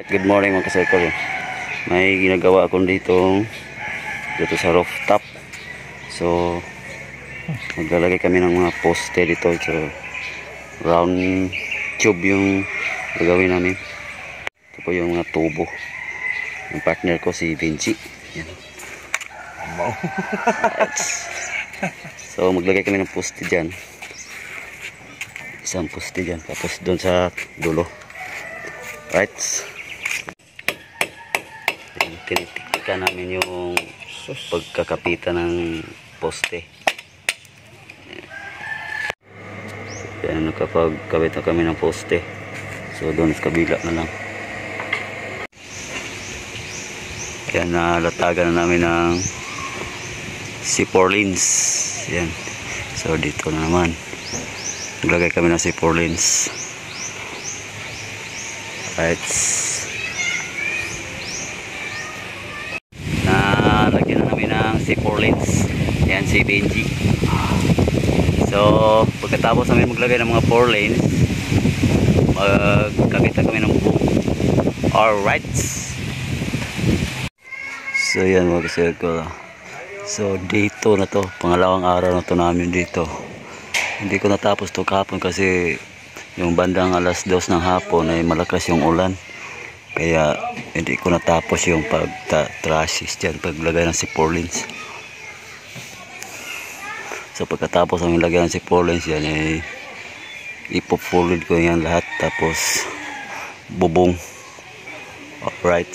Good morning mga ka-circle. May ginagawa akong dito sa rooftop. So maglalagay kami ng mga poste dito. So round tube yung gagawin namin. Ito po yung mga tubo. Yung partner ko si Vinci. Yan. So maglagay kami ng poste dyan. Isang poste dyan. Tapos doon sa dulo. Right. Tinitiktikan namin yung pagkakapitan ng poste. Yan, nakapagkabit na kami ng poste. So doon sa kabila na lang. Yan, nalatagan na namin ng C4 lines. Yan. So dito na naman. Naglagay kami ng C4 lines. Right. Lagyan na namin ng C4 lens. Yan si Benji. So pagkatapos namin maglagay ng mga 4 lanes, magkakit na kami ng boom. Alright. So yan mga ka-circle. So dito na to, pangalawang araw na to namin dito. Hindi ko natapos to kahapon kasi yung bandang alas 2 ng hapon ay malakas yung ulan. Kaya hindi ko natapos yung pag-trusses dyan, paglagay ng C4 lines. So pagkatapos ang lagay ng C4 lines yan, ay ipop-folded ko yan lahat. Tapos bubong. Alright.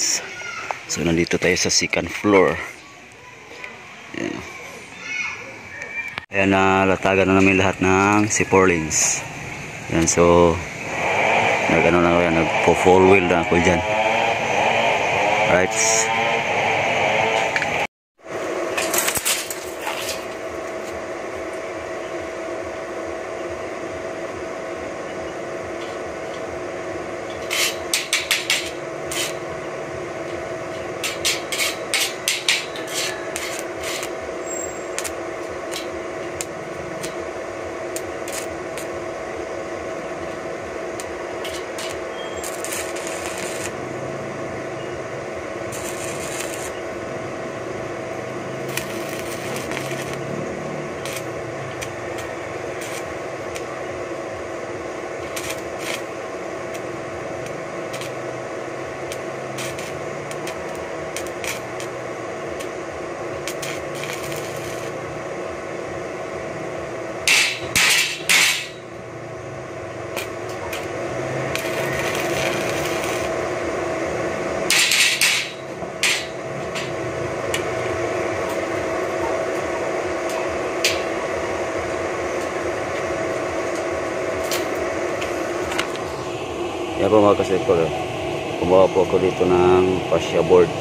So nandito tayo sa second floor. Ayan. Ayan, nalatagan na namin lahat ng C4 lines. Yan, so nagano na ako yan, nagpo-full wheel na ako dyan. Right. Yan po mga ka-circle. Kumuha po ako dito ng fascia board.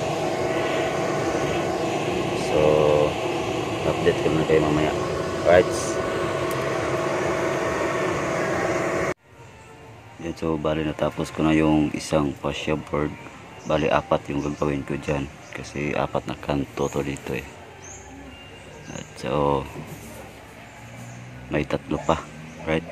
So update ko na kayo mamaya. Right. Yan, so bali natapos ko na yung isang fascia board. Bali 4 yung gagawin ko dyan. Kasi 4 na kanto to dito eh. At so may 3 pa. Right.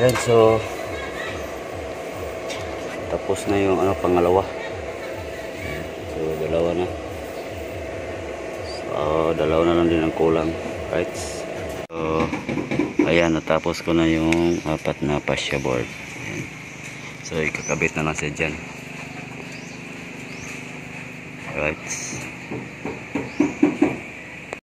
Yan, so tapos na yung pangalawa. So dalawa na. So dalawa na lang din ang kulang, right? So ayan, natapos ko na yung 4 na fascia board. Ayan. So ikakabit na lang siya dyan, right?